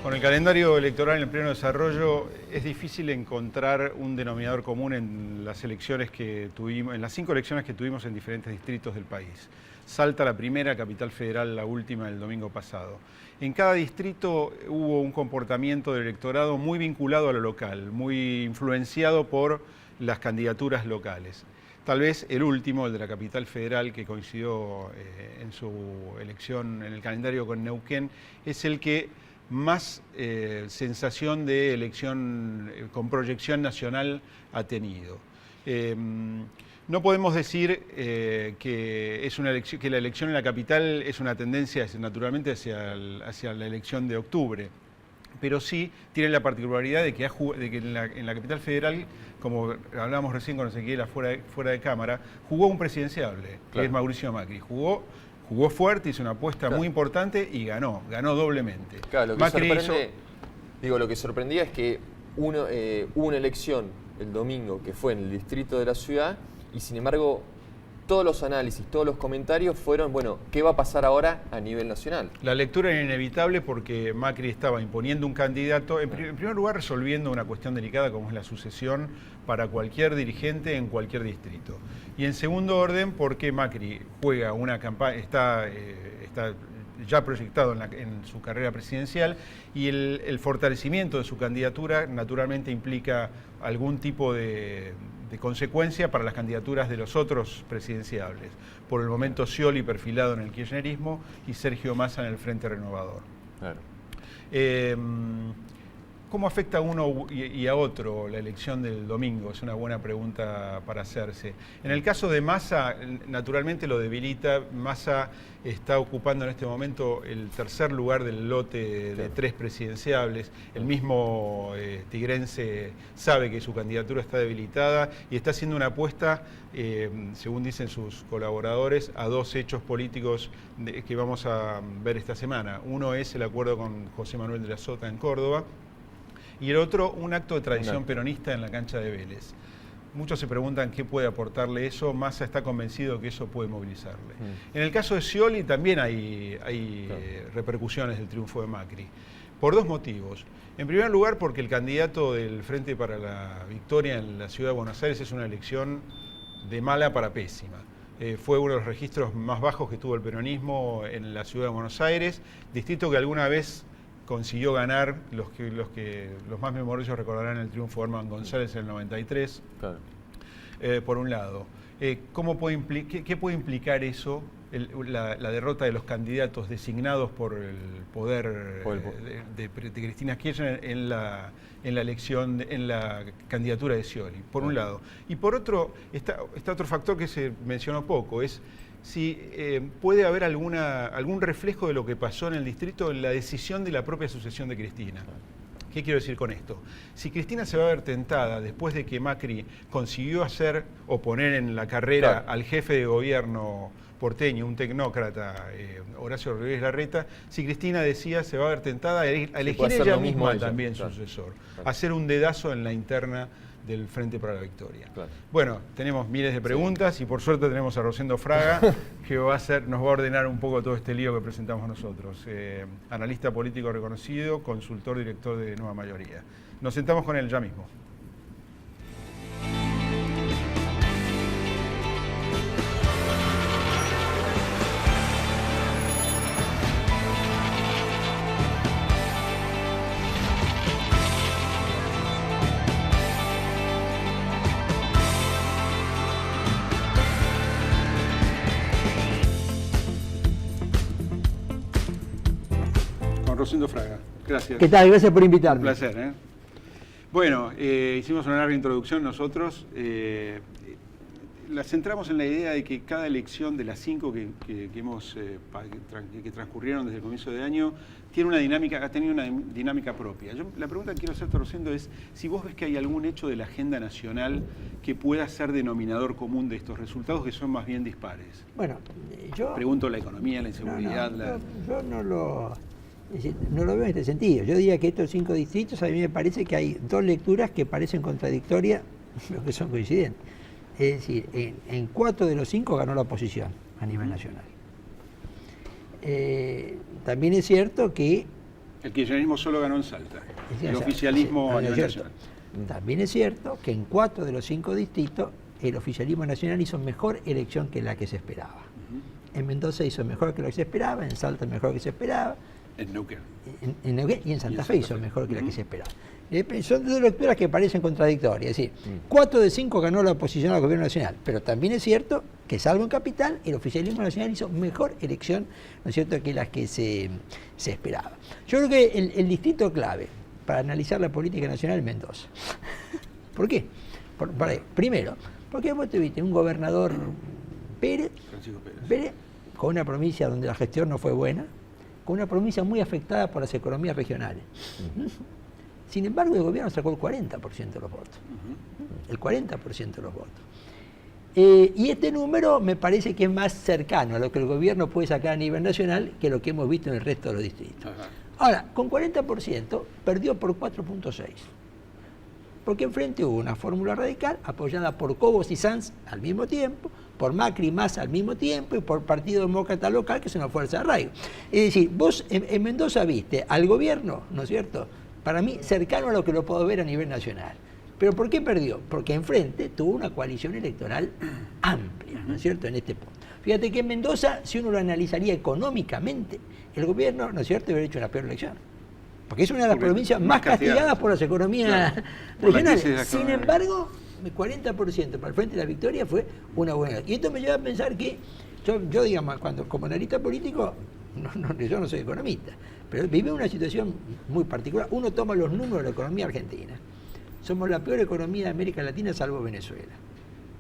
Con el calendario electoral en el pleno desarrollo es difícil encontrar un denominador común en las elecciones que tuvimos, en las 5 elecciones que tuvimos en diferentes distritos del país. Salta la primera, Capital Federal la última el domingo pasado. En cada distrito hubo un comportamiento del electorado muy vinculado a lo local, muy influenciado por las candidaturas locales. Tal vez el último, el de la Capital Federal, que coincidió en su elección en el calendario con Neuquén, es el que más sensación de elección con proyección nacional ha tenido. No podemos decir que la elección en la capital es una tendencia naturalmente hacia la elección de octubre, pero sí tiene la particularidad de que en la Capital Federal, como hablábamos recién con Ezequiel fuera de cámara, jugó un presidenciable, que es Mauricio Macri. Jugó fuerte, hizo una apuesta muy importante y ganó doblemente. Claro, lo que sorprendía es que hubo una elección el domingo que fue en el distrito de la ciudad y sin embargo todos los análisis, todos los comentarios fueron, bueno, ¿qué va a pasar ahora a nivel nacional? La lectura era inevitable porque Macri estaba imponiendo un candidato, en primer lugar resolviendo una cuestión delicada como es la sucesión para cualquier dirigente en cualquier distrito. Y en segundo orden porque Macri juega una campaña, está ya proyectado en su carrera presidencial y el fortalecimiento de su candidatura naturalmente implica algún tipo de consecuencia para las candidaturas de los otros presidenciables. Por el momento Scioli perfilado en el kirchnerismo y Sergio Massa en el Frente Renovador. Claro. ¿Cómo afecta a uno y a otro la elección del domingo? Es una buena pregunta para hacerse. En el caso de Massa, naturalmente lo debilita. Massa está ocupando en este momento el tercer lugar del lote de 3 presidenciables. El mismo tigrense sabe que su candidatura está debilitada y está haciendo una apuesta, según dicen sus colaboradores, a 2 hechos políticos que vamos a ver esta semana. Uno es el acuerdo con José Manuel de la Sota en Córdoba, y el otro, un acto de tradición peronista en la cancha de Vélez. Muchos se preguntan qué puede aportarle eso. Massa está convencido que eso puede movilizarle. En el caso de Scioli también hay repercusiones del triunfo de Macri, por 2 motivos. En primer lugar, porque el candidato del Frente para la Victoria en la Ciudad de Buenos Aires es una elección de mala para pésima. Fue uno de los registros más bajos que tuvo el peronismo en la Ciudad de Buenos Aires, distrito que alguna vez consiguió ganar, los más memoriosos recordarán el triunfo de Herman González en el 93, claro. Por un lado. ¿Qué puede implicar eso, la derrota de los candidatos designados por el poder de Cristina Kirchner en la elección, en la candidatura de Scioli, por un lado? Y por otro, está otro factor que se mencionó poco, es si puede haber algún reflejo de lo que pasó en el distrito en la decisión de la propia sucesión de Cristina. ¿Qué quiero decir con esto? Si Cristina se va a ver tentada después de que Macri consiguió hacer o poner en la carrera al jefe de gobierno porteño, un tecnócrata, Horacio Rodríguez Larreta, si Cristina decía se va a ver tentada a elegir ella misma también sucesor, hacer un dedazo en la interna del Frente para la Victoria. Claro. Bueno, tenemos miles de preguntas y por suerte tenemos a Rosendo Fraga que nos va a ordenar un poco todo este lío que presentamos nosotros. Analista político reconocido, consultor, director de Nueva Mayoría. Nos sentamos con él ya mismo. Rosendo Fraga, gracias. ¿Qué tal? Gracias por invitarme. Un placer. Bueno, hicimos una larga introducción nosotros. La centramos en la idea de que cada elección de las 5 que transcurrieron desde el comienzo de año ha tenido una dinámica propia. La pregunta que quiero hacerte, Rosendo, es si vos ves que hay algún hecho de la agenda nacional que pueda ser denominador común de estos resultados que son más bien dispares. Bueno, yo... Pregunto la economía, la inseguridad... Yo no lo veo en este sentido. Yo diría que estos 5 distritos, a mí me parece que hay 2 lecturas que parecen contradictorias, pero que son coincidentes. Es decir, en 4 de los 5 ganó la oposición a nivel nacional. También es cierto que El kirchnerismo solo ganó en Salta. El O sea, oficialismo a ¿no es nivel cierto? nacional. También es cierto que en 4 de los 5 distritos el oficialismo nacional hizo mejor elección que la que se esperaba. En Mendoza hizo mejor que lo que se esperaba, en Salta mejor que se esperaba, En Neuquén. en Neuquén y en Santa Fe hizo mejor que la que Ujú. se esperaba. Son dos lecturas que parecen contradictorias. Es decir, 4 de 5 ganó la oposición al gobierno nacional, pero también es cierto que, salvo en Capital, el oficialismo nacional hizo mejor elección, ¿no es cierto?, que las que se esperaba. Yo creo que el distrito clave para analizar la política nacional es Mendoza. ¿Por qué? Por ahí. Primero, porque vos tuviste un gobernador Pérez, Francisco Pérez. Pérez, con una provincia donde la gestión no fue buena, con una provincia muy afectada por las economías regionales. Sin embargo, el gobierno sacó el 40% de los votos. El 40% de los votos. Y este número me parece que es más cercano a lo que el gobierno puede sacar a nivel nacional que lo que hemos visto en el resto de los distritos. Ajá. Ahora, con 40% perdió por 4.6. Porque enfrente hubo una fórmula radical apoyada por Cobos y Sanz al mismo tiempo, por Macri y Massa al mismo tiempo y por Partido Demócrata Local, que es una fuerza de arraigo. Es decir, vos en Mendoza viste al gobierno, ¿no es cierto?, para mí cercano a lo que lo puedo ver a nivel nacional. ¿Pero por qué perdió? Porque enfrente tuvo una coalición electoral amplia, ¿no es cierto?, en este punto. Fíjate que en Mendoza, si uno lo analizaría económicamente, el gobierno, ¿no es cierto?, hubiera hecho una peor elección. Porque es una de las provincias más castigadas por las economías regionales. Sin embargo, el 40% para el Frente de la Victoria fue una buena. Y esto me lleva a pensar que yo digamos, como analista político, yo no soy economista, pero vive una situación muy particular. Uno toma los números de la economía argentina. Somos la peor economía de América Latina, salvo Venezuela.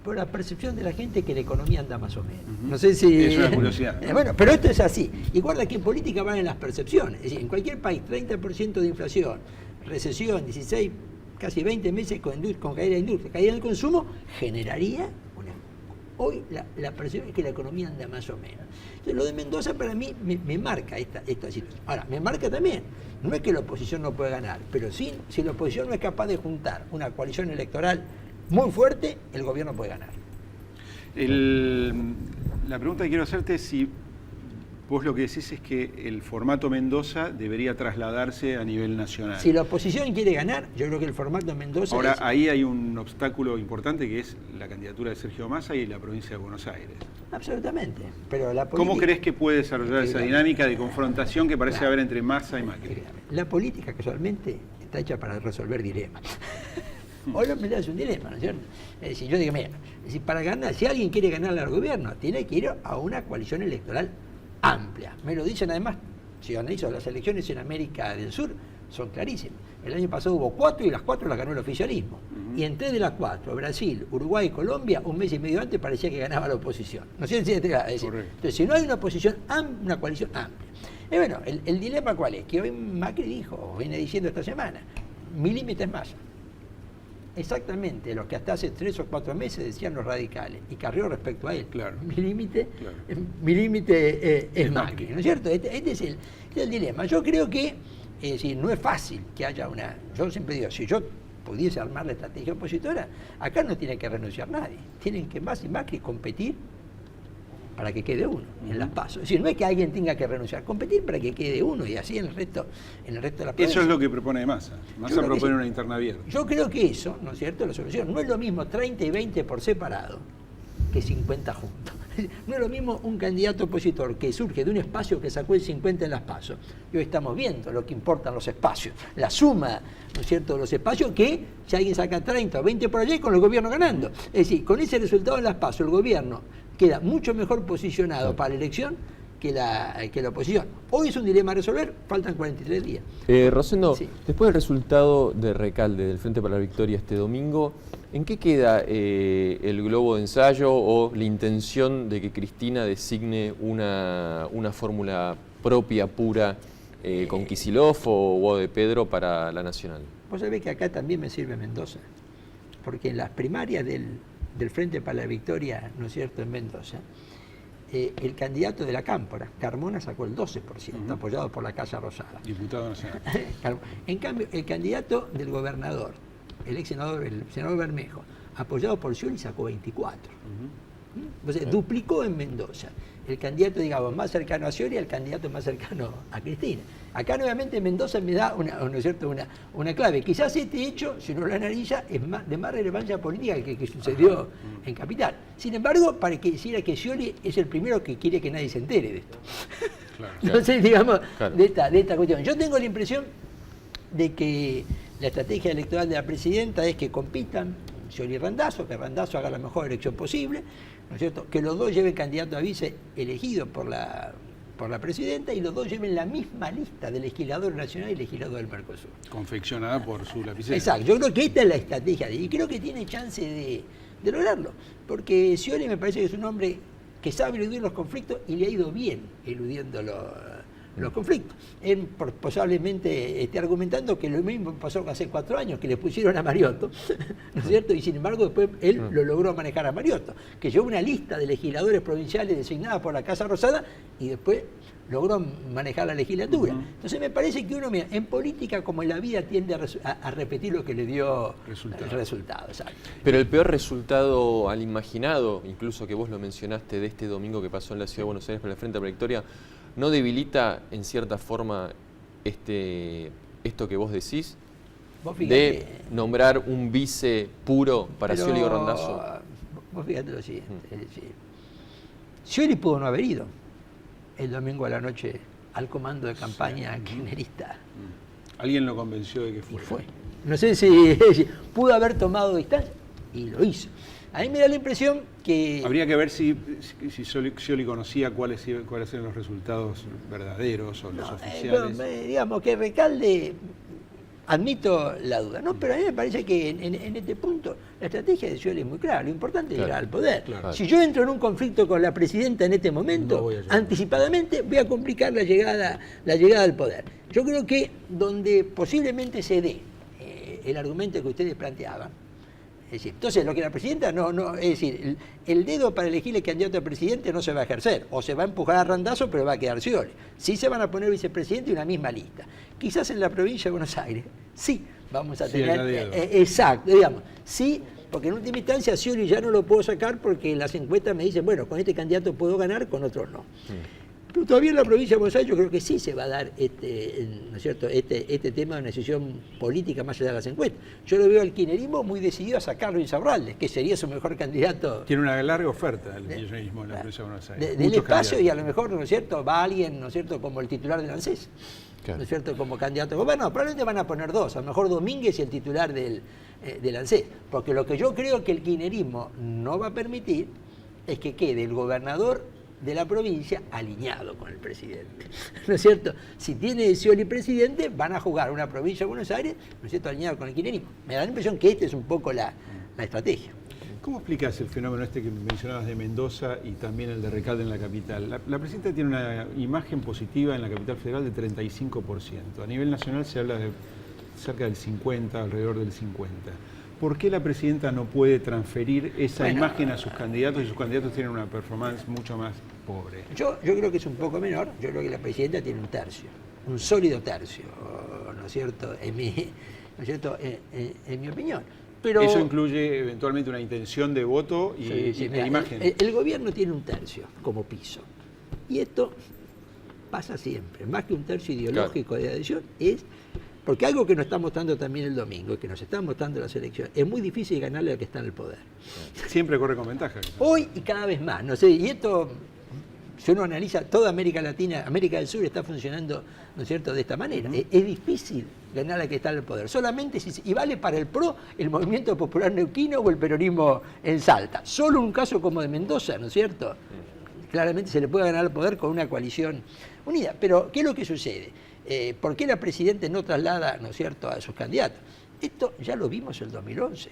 Por la percepción de la gente que la economía anda más o menos. No sé si... Es una curiosidad, ¿no? Bueno, pero esto es así. Y guarda que en política van en las percepciones. Es decir, en cualquier país, 30% de inflación, recesión, 16, casi 20 meses con caída de industria, caída del consumo, generaría una... Hoy la percepción es que la economía anda más o menos. Entonces, lo de Mendoza para mí me marca esta situación. Ahora, me marca también, no es que la oposición no pueda ganar, pero sí, si la oposición no es capaz de juntar una coalición electoral muy fuerte, el gobierno puede ganar. La pregunta que quiero hacerte es si vos lo que decís es que el formato Mendoza debería trasladarse a nivel nacional. Si la oposición quiere ganar, yo creo que el formato Mendoza... Ahora, ahí hay un obstáculo importante que es la candidatura de Sergio Massa y la provincia de Buenos Aires. Absolutamente. Pero la ¿Cómo política... crees que puede desarrollar esa dinámica de confrontación que parece haber entre Massa y Macri? La política, casualmente, está hecha para resolver dilemas. Hoy lo planteas un dilema, ¿no es cierto? Es decir, yo digo, mira, es decir, para ganar, si alguien quiere ganarle al gobierno, tiene que ir a una coalición electoral amplia. Me lo dicen además, si analizo las elecciones en América del Sur, son clarísimas. El año pasado hubo 4 y las 4 las ganó el oficialismo. Y en 3 de las 4, Brasil, Uruguay y Colombia, un mes y medio antes parecía que ganaba la oposición. ¿No es cierto? Entonces, si no hay una oposición una coalición amplia. Y bueno, el dilema ¿cuál es? Que hoy Macri dijo, o viene diciendo esta semana, mi límite es Massa. Exactamente lo que hasta hace 3 o 4 meses decían los radicales y Carrió respecto a él. Claro. Mi límite Claro. es Macri, ¿no es cierto? Este es el dilema. Yo creo que no es fácil que haya una... Yo siempre digo, si yo pudiese armar la estrategia opositora, acá no tiene que renunciar nadie. Tienen que Massa y Macri competir para que quede uno en las PASO. Es decir, no es que alguien tenga que renunciar, competir para que quede uno y así en el resto de las provincias. Eso es lo que propone Massa. Massa propone una interna abierta. Yo creo que eso, ¿no es cierto?, la solución. No es lo mismo 30 y 20 por separado que 50 juntos. No es lo mismo un candidato opositor que surge de un espacio que sacó el 50 en las PASO. Y hoy estamos viendo lo que importan los espacios, la suma, ¿no es cierto?, de los espacios, que si alguien saca 30 o 20 por allí, con el gobierno ganando. Es decir, con ese resultado en las PASO, el gobierno queda mucho mejor posicionado para la elección que la oposición. Hoy es un dilema a resolver, faltan 43 días. Rosendo, Sí. después del resultado de Recalde del Frente para la Victoria este domingo, ¿en qué queda el globo de ensayo o la intención de que Cristina designe una fórmula propia, pura, con Kicillof o Guado de Pedro para la Nacional? Vos sabés que acá también me sirve Mendoza, porque en las primarias del Frente para la Victoria, ¿no es cierto?, en Mendoza, el candidato de la Cámpora, Carmona, sacó el 12%, apoyado por la Casa Rosada. Diputado nacional. En cambio, el candidato del gobernador, el senador Bermejo, apoyado por Scioli, sacó 24%. Entonces, duplicó en Mendoza. El candidato, digamos, más cercano a Scioli y el candidato más cercano a Cristina. Acá nuevamente Mendoza me da ¿no es cierto? una clave. Quizás este hecho, si uno lo analiza, es de más relevancia política que sucedió en Capital. Sin embargo, pareciera que Scioli es el primero que quiere que nadie se entere de esto. Claro, entonces, digamos, claro, de esta cuestión. Yo tengo la impresión de que la estrategia electoral de la presidenta es que compitan Scioli y Randazzo, que Randazzo haga la mejor elección posible, ¿no es cierto? Que los dos lleven candidato a vice elegido por la presidenta y los dos lleven la misma lista de legislador nacional y legislador del Mercosur. Confeccionada por su lapicera. Exacto, yo creo que esta es la estrategia y creo que tiene chance de lograrlo, porque Scioli me parece que es un hombre que sabe eludir los conflictos y le ha ido bien eludiendo los conflictos. Él posiblemente esté argumentando que lo mismo pasó hace 4 años, que le pusieron a Mariotto, ¿no es cierto? Y sin embargo después él lo logró manejar a Mariotto, que llevó una lista de legisladores provinciales designadas por la Casa Rosada y después logró manejar la legislatura. Entonces me parece que uno, mira, en política como en la vida tiende a repetir lo que le dio el resultado. Exacto. Pero el peor resultado al imaginado, incluso que vos lo mencionaste de este domingo que pasó en la Ciudad de Buenos Aires por el Frente a la Victoria, ¿no debilita en cierta forma esto que vos decís? Vos fíjate, nombrar un vice puro para Scioli y Randazzo. Vos fíjate lo siguiente, es decir, Scioli pudo no haber ido el domingo a la noche al comando de campaña kirchnerista. Alguien lo convenció de que fuera. Y fue. No sé si pudo haber tomado distancia y lo hizo. A mí me da la impresión que... Habría que ver si Scioli conocía cuáles eran los resultados verdaderos o los oficiales. Digamos que Recalde, admito la duda, ¿no? Pero a mí me parece que en este punto la estrategia de Scioli es muy clara. Lo importante es llegar al poder. Claro. Si yo entro en un conflicto con la presidenta en este momento, anticipadamente voy a complicar la llegada al poder. Yo creo que donde posiblemente se dé el argumento que ustedes planteaban, es decir, entonces lo que la presidenta es decir, el dedo para elegir el candidato a presidente no se va a ejercer, o se va a empujar a Randazzo, pero va a quedar Scioli. Sí se van a poner vicepresidente y una misma lista. Quizás en la provincia de Buenos Aires, sí, vamos a tener... exacto, digamos, sí, porque en última instancia Scioli ya no lo puedo sacar porque las encuestas me dicen, bueno, con este candidato puedo ganar, con otros no. Pero todavía en la provincia de Buenos Aires yo creo que sí se va a dar ¿no es cierto? Este tema de una decisión política más allá de las encuestas. Yo lo veo al kirchnerismo muy decidido a sacarlo Insaurralde, que sería su mejor candidato. Tiene una larga oferta el kirchnerismo en la provincia de Buenos Aires. Del espacio y a lo mejor, ¿no es cierto?, va alguien, ¿no es cierto?, como el titular del ANSES, ¿no es cierto?, como candidato. Bueno, probablemente van a poner 2, a lo mejor Domínguez y el titular del ANSES, porque lo que yo creo que el kirchnerismo no va a permitir es que quede el gobernador de la provincia alineado con el presidente, ¿no es cierto? Si tiene Scioli presidente, van a jugar una provincia de Buenos Aires, ¿no es cierto?, alineado con el kirchnerismo. Me da la impresión que esta es un poco la estrategia. ¿Cómo explicas el fenómeno este que mencionabas de Mendoza y también el de Recalde en la capital? La presidenta tiene una imagen positiva en la capital federal de 35%. A nivel nacional se habla de cerca del 50%, alrededor del 50%. ¿Por qué la presidenta no puede transferir esa imagen a sus candidatos y sus candidatos tienen una performance mucho más pobre? Yo creo que es un poco menor. Yo creo que la presidenta tiene un tercio, un sólido tercio, ¿no es cierto?, en mi opinión. Pero eso incluye eventualmente una intención de voto y imagen. El gobierno tiene un tercio como piso. Y esto pasa siempre. Más que un tercio ideológico de adhesión, es... Porque algo que nos está mostrando también el domingo, que nos están mostrando las elecciones, es muy difícil ganarle al que está en el poder. Siempre corre con ventaja. Hoy y cada vez más, no sé, y esto, si uno analiza, toda América Latina, América del Sur está funcionando, ¿no es cierto?, de esta manera. Es difícil ganar al que está en el poder. Solamente y vale para el PRO, el Movimiento Popular Neuquino o el peronismo en Salta. Solo un caso como de Mendoza, ¿no es cierto?, claramente se le puede ganar al poder con una coalición unida. Pero, ¿qué es lo que sucede? ¿Por qué la presidenta no traslada, ¿no es cierto?, a sus candidatos? Esto ya lo vimos en el 2011.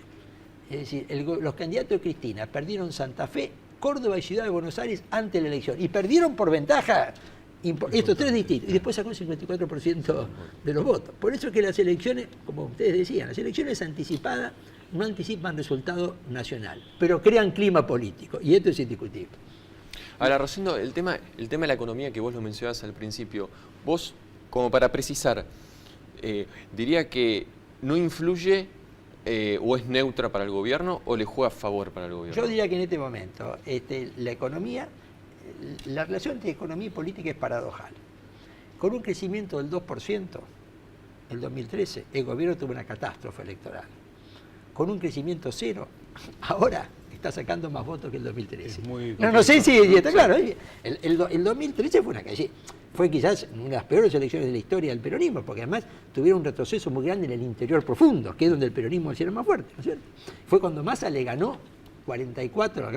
Es decir, los candidatos de Cristina perdieron Santa Fe, Córdoba y Ciudad de Buenos Aires ante la elección. Y perdieron por ventaja estos 3 distritos. Y después sacó el 54% de los votos. Por eso es que las elecciones, como ustedes decían, las elecciones anticipadas no anticipan resultado nacional, pero crean clima político. Y esto es indiscutible. Ahora, Rosendo, el tema de la economía que vos lo mencionabas al principio, vos, como para precisar, diría que no influye o es neutra para el gobierno o le juega a favor para el gobierno? Yo diría que en este momento la economía, la relación entre economía y política es paradojal. Con un crecimiento del 2%, el 2013, el gobierno tuvo una catástrofe electoral. Con un crecimiento cero, ahora está sacando más votos que el 2013. No sé si está claro. El 2013 fue fue quizás una de las peores elecciones de la historia del peronismo, porque además tuvieron un retroceso muy grande en el interior profundo, que es donde el peronismo se era más fuerte, ¿no es cierto? Fue cuando Massa le ganó 44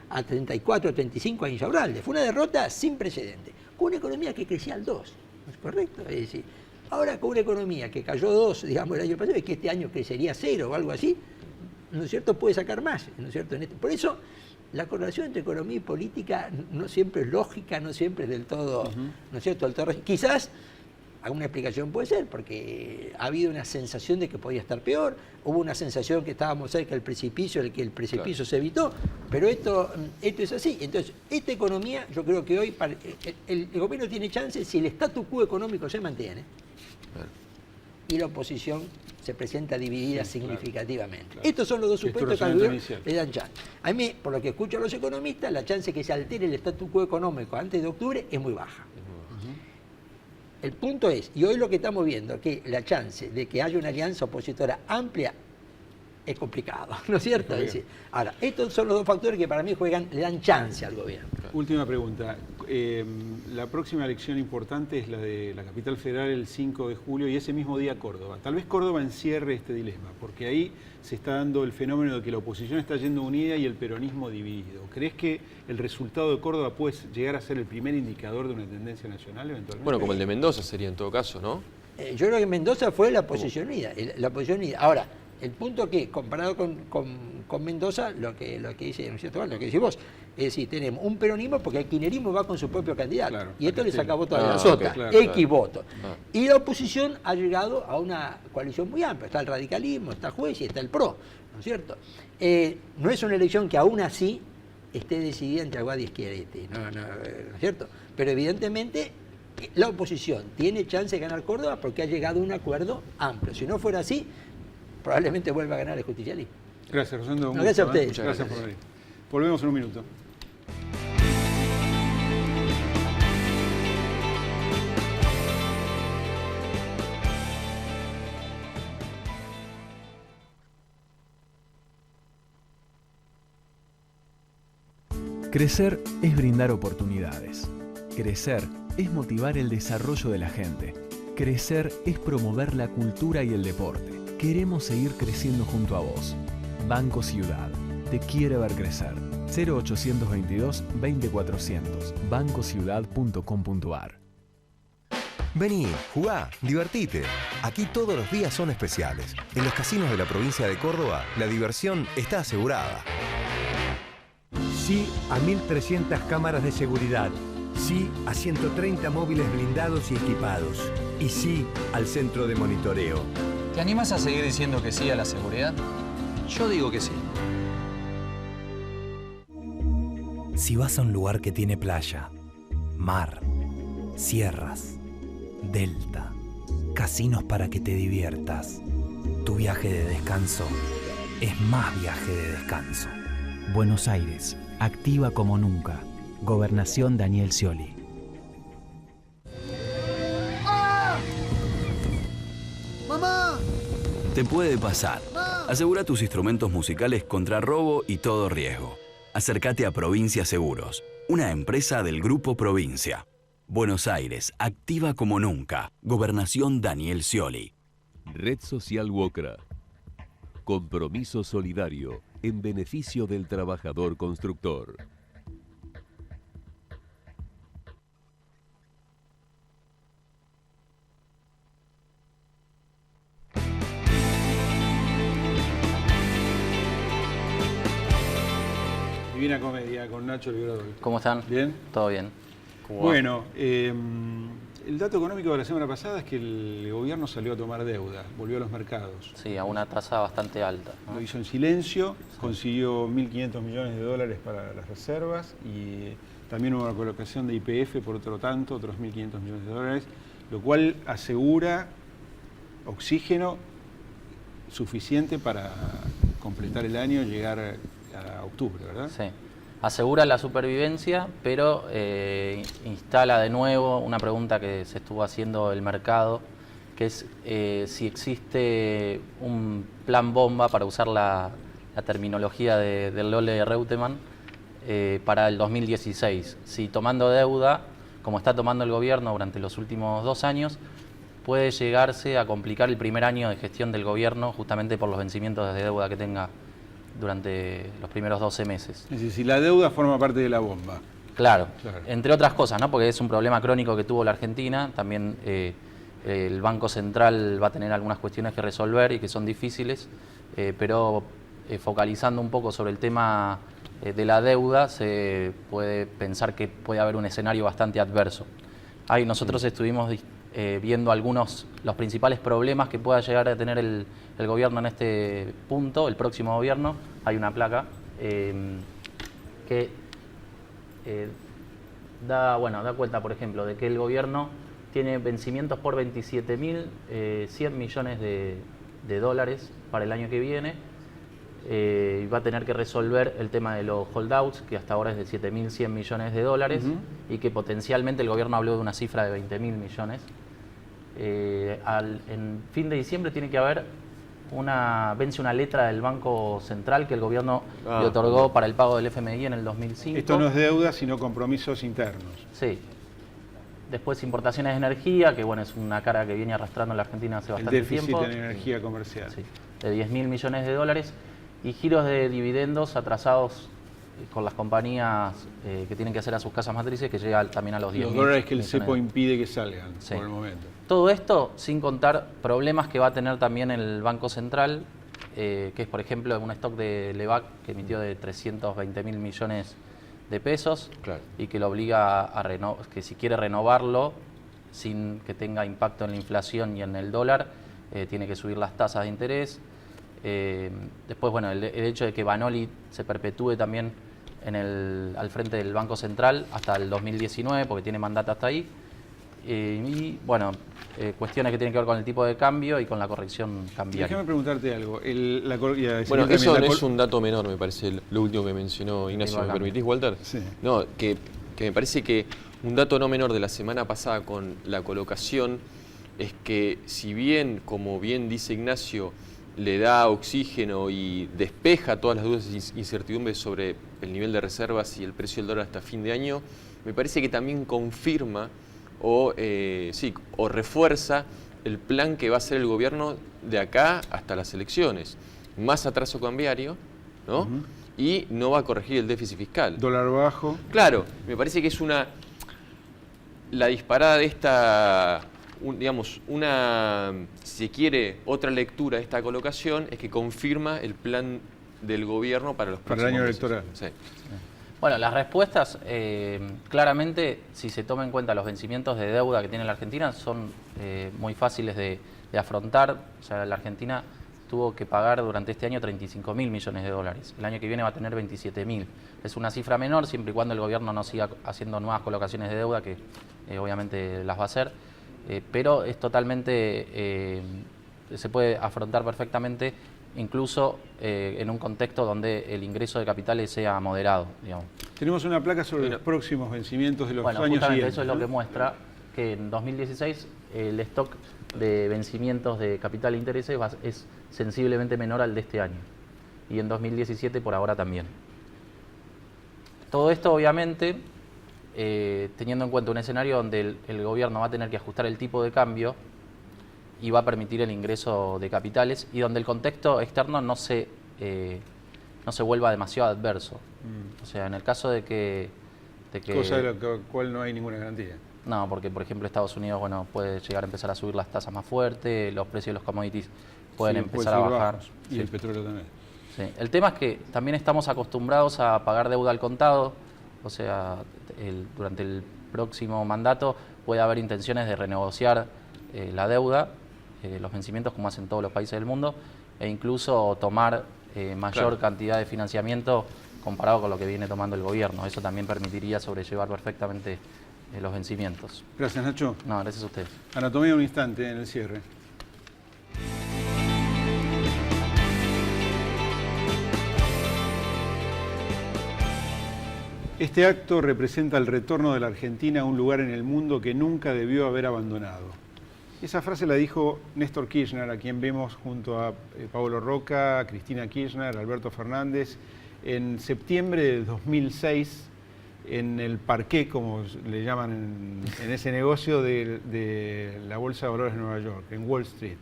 a 34, 35 a Insaurralde. Fue una derrota sin precedente, con una economía que crecía al 2, ¿no es correcto? Es decir, ahora con una economía que cayó 2, digamos, el año pasado, y que este año crecería 0 o algo así, ¿no es cierto?, puede sacar más, ¿no es cierto? Por eso, la correlación entre economía y política no siempre es lógica, no siempre es del todo, ¿no es cierto?, quizás alguna explicación puede ser, porque ha habido una sensación de que podía estar peor, hubo una sensación que estábamos cerca del precipicio, que el precipicio se evitó, pero esto es así. Entonces, esta economía, yo creo que hoy el gobierno tiene chance si el statu quo económico se mantiene y la oposición se presenta dividida significativamente. Claro. Estos son los dos supuestos que al gobierno le dan chance. A mí, por lo que escucho a los economistas, la chance que se altere el statu quo económico antes de octubre es muy baja. El punto es, y hoy lo que estamos viendo, que la chance de que haya una alianza opositora amplia es complicado, ¿no es cierto? Es decir, ahora, estos son los dos factores que para mí le dan chance al gobierno. Última pregunta. La próxima elección importante es la de la capital federal el 5 de julio y ese mismo día Córdoba. Tal vez Córdoba encierre este dilema, porque ahí se está dando el fenómeno de que la oposición está yendo unida y el peronismo dividido. ¿Crees que el resultado de Córdoba puede llegar a ser el primer indicador de una tendencia nacional eventualmente? Bueno, como el de Mendoza sería en todo caso, ¿no? Yo creo que Mendoza fue la oposición unida. Ahora, el punto que, comparado con Mendoza, lo que dice, ¿no es cierto? Lo que decís vos, es decir, tenemos un peronismo porque el kirchnerismo va con su propio candidato, claro, y esto le saca votos a la sota, X votos. Y la oposición ha llegado a una coalición muy amplia, está el radicalismo, está el juez y está el PRO, ¿no es cierto? No es una elección que aún así esté decidida entre Aguada y Schiaretti, ¿no es cierto? Pero evidentemente la oposición tiene chance de ganar Córdoba porque ha llegado a un acuerdo amplio. Si no fuera así, probablemente vuelva a ganar el justicialismo. Gracias, Rosendo. Gracias a ustedes. Muchas gracias por venir. Volvemos en un minuto. Crecer es brindar oportunidades. Crecer es motivar el desarrollo de la gente. Crecer es promover la cultura y el deporte. Queremos seguir creciendo junto a vos. Banco Ciudad. Te quiere ver crecer. 0822-20400. bancociudad.com.ar. Vení, jugá, divertite. Aquí todos los días son especiales. En los casinos de la provincia de Córdoba, la diversión está asegurada. Sí a 1.300 cámaras de seguridad. Sí a 130 móviles blindados y equipados. Y sí al centro de monitoreo. ¿Te animas a seguir diciendo que sí a la seguridad? Yo digo que sí. Si vas a un lugar que tiene playa, mar, sierras, delta, casinos para que te diviertas, tu viaje de descanso es más viaje de descanso. Buenos Aires, activa como nunca. Gobernación Daniel Scioli. ¡Ah! ¡Mamá! Te puede pasar. Asegura tus instrumentos musicales contra robo y todo riesgo. Acércate a Provincia Seguros, una empresa del Grupo Provincia. Buenos Aires, activa como nunca. Gobernación Daniel Scioli. Red Social Wocra. Compromiso solidario en beneficio del trabajador constructor. Divina Comedia con Nacho Librador. ¿Cómo están? ¿Bien? Todo bien. Bueno, el dato económico de la semana pasada es que el gobierno salió a tomar deuda, volvió a los mercados. Sí, a una tasa bastante alta, ¿no? Lo hizo en silencio, consiguió 1.500 millones de dólares para las reservas y también hubo una colocación de YPF por otro tanto, otros 1.500 millones de dólares, lo cual asegura oxígeno suficiente para completar el año y llegar a octubre, ¿verdad? Sí. Asegura la supervivencia, pero instala de nuevo una pregunta que se estuvo haciendo el mercado, que es si existe un plan bomba, para usar la terminología del Lole Reutemann, para el 2016. Si tomando deuda, como está tomando el gobierno durante los últimos 2 años, puede llegarse a complicar el primer año de gestión del gobierno, justamente por los vencimientos de deuda que tenga durante los primeros 12 meses. Es decir, si la deuda forma parte de la bomba. Claro, entre otras cosas, ¿no? Porque es un problema crónico que tuvo la Argentina. También el Banco Central va a tener algunas cuestiones que resolver y que son difíciles, pero focalizando un poco sobre el tema de la deuda, se puede pensar que puede haber un escenario bastante adverso. Ahí nosotros estuvimos viendo los principales problemas que pueda llegar a tener el gobierno en este punto, el próximo gobierno. Hay una placa que da cuenta, por ejemplo, de que el gobierno tiene vencimientos por 27.100 millones de dólares para el año que viene. Y va a tener que resolver el tema de los holdouts, que hasta ahora es de 7.100 millones de dólares, y que potencialmente el gobierno habló de una cifra de 20.000 millones. En fin de diciembre tiene que haber vence una letra del Banco Central que el gobierno le otorgó para el pago del FMI en el 2005. Esto no es deuda, sino compromisos internos. Sí. Después importaciones de energía, que bueno, es una cara que viene arrastrando la Argentina hace bastante tiempo. El déficit en energía comercial. Sí, de 10.000 millones de dólares. Y giros de dividendos atrasados con las compañías que tienen que hacer a sus casas matrices, que llega también a los 10.000. Los dólares que el cepo impide que salgan por el momento. Todo esto sin contar problemas que va a tener también el Banco Central, que es, por ejemplo, un stock de Levac que emitió de 320.000 millones de pesos, y que lo obliga que si quiere renovarlo sin que tenga impacto en la inflación y en el dólar, tiene que subir las tasas de interés. Después, bueno, el hecho de que Banoli se perpetúe también al frente del Banco Central hasta el 2019, porque tiene mandato hasta ahí. Y bueno, cuestiones que tienen que ver con el tipo de cambio y con la corrección cambiaria. Déjame preguntarte algo. Bueno, eso no es un dato menor, me parece, lo último que mencionó Ignacio. ¿Me permitís, Walter? Sí. No, que me parece que un dato no menor de la semana pasada con la colocación es que, si bien, como bien dice Ignacio, le da oxígeno y despeja todas las dudas e incertidumbres sobre el nivel de reservas y el precio del dólar hasta fin de año, me parece que también confirma o refuerza el plan que va a hacer el gobierno de acá hasta las elecciones. Más atraso cambiario, ¿no? Y no va a corregir el déficit fiscal. Dólar bajo. Claro, me parece que es la disparada de esta... si se quiere, otra lectura de esta colocación es que confirma el plan del gobierno para los próximos el año meses. electoral. Sí. Bueno, las respuestas, claramente, si se toma en cuenta los vencimientos de deuda que tiene la Argentina, son muy fáciles de afrontar. O sea, la Argentina tuvo que pagar durante este año 35.000 millones de dólares. El año que viene va a tener 27.000. Es una cifra menor, siempre y cuando el gobierno no siga haciendo nuevas colocaciones de deuda, que obviamente las va a hacer. Pero es totalmente, se puede afrontar perfectamente, incluso en un contexto donde el ingreso de capitales sea moderado, digamos. Tenemos una placa sobre los próximos vencimientos de los años justamente siguientes. Eso es lo que muestra que en 2016 el stock de vencimientos de capital e intereses es sensiblemente menor al de este año, y en 2017 por ahora también. Todo esto, obviamente, teniendo en cuenta un escenario donde el gobierno va a tener que ajustar el tipo de cambio y va a permitir el ingreso de capitales, y donde el contexto externo no se vuelva demasiado adverso. O sea, en el caso de que... Cosa de la cual no hay ninguna garantía. No, porque por ejemplo Estados Unidos puede llegar a empezar a subir las tasas más fuerte, los precios de los commodities pueden empezar a bajar. Bajos, y el petróleo también. Sí. El tema es que también estamos acostumbrados a pagar deuda al contado. O sea, durante el próximo mandato puede haber intenciones de renegociar la deuda, los vencimientos, como hacen todos los países del mundo, e incluso tomar mayor cantidad de financiamiento comparado con lo que viene tomando el gobierno. Eso también permitiría sobrellevar perfectamente los vencimientos. Gracias, Nacho. No, gracias a ustedes. Anatomía de un instante en el cierre. Este acto representa el retorno de la Argentina a un lugar en el mundo que nunca debió haber abandonado. Esa frase la dijo Néstor Kirchner, a quien vemos junto a Pablo Roca, Cristina Kirchner, Alberto Fernández, en septiembre de 2006, en el parqué, como le llaman en ese negocio, de la Bolsa de Valores de Nueva York, en Wall Street.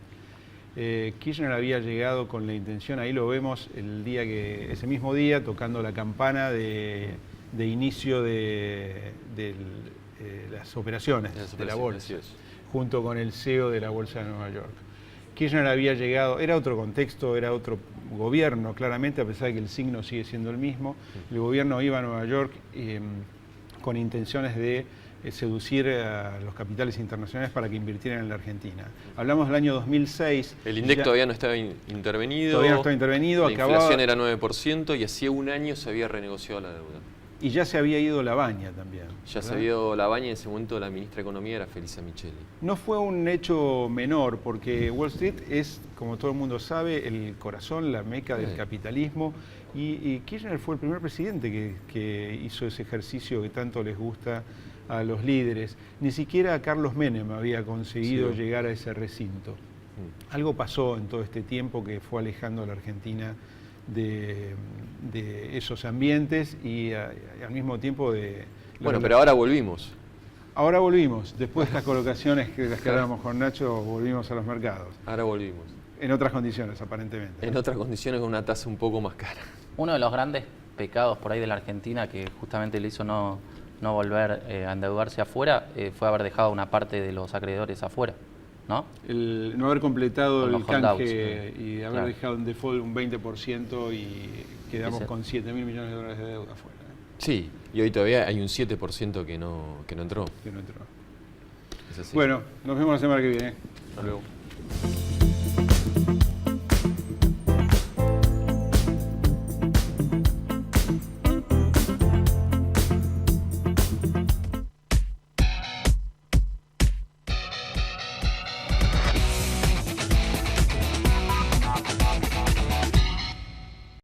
Kirchner había llegado con la intención, ahí lo vemos, ese mismo día, tocando la campana de inicio de las operaciones de la bolsa, junto con el CEO de la Bolsa de Nueva York. Kirchner había llegado, era otro contexto, era otro gobierno, claramente, a pesar de que el signo sigue siendo el mismo. El gobierno iba a Nueva York con intenciones de seducir a los capitales internacionales para que invirtieran en la Argentina. Hablamos del año 2006. El INDEC todavía no estaba intervenido. Todavía no estaba intervenido. La inflación era 9% y hacía un año se había renegociado la deuda. Y ya se había ido Labaña también. Ya se había ido Labaña, en ese momento la ministra de Economía era Felisa Micheli. No fue un hecho menor, porque Wall Street es, como todo el mundo sabe, el corazón, la meca del capitalismo, y Kirchner fue el primer presidente que hizo ese ejercicio que tanto les gusta a los líderes. Ni siquiera Carlos Menem había conseguido llegar a ese recinto. Algo pasó en todo este tiempo que fue alejando a la Argentina de esos ambientes y al mismo tiempo de... Bueno, pero ahora volvimos. Ahora volvimos, después de estas colocaciones que las que hablábamos con Nacho, volvimos a los mercados. Ahora volvimos. En otras condiciones, aparentemente. En otras condiciones, con una tasa un poco más cara. Uno de los grandes pecados por ahí de la Argentina que justamente le hizo no volver a endeudarse afuera fue haber dejado una parte de los acreedores afuera, ¿no? El no haber completado el canje y haber claro. dejado en default un 20% y quedamos con 7.000 millones de dólares de deuda afuera. Sí, y hoy todavía hay un 7% que no entró. Que no entró. Es así. Bueno, nos vemos la semana que viene. Hasta luego.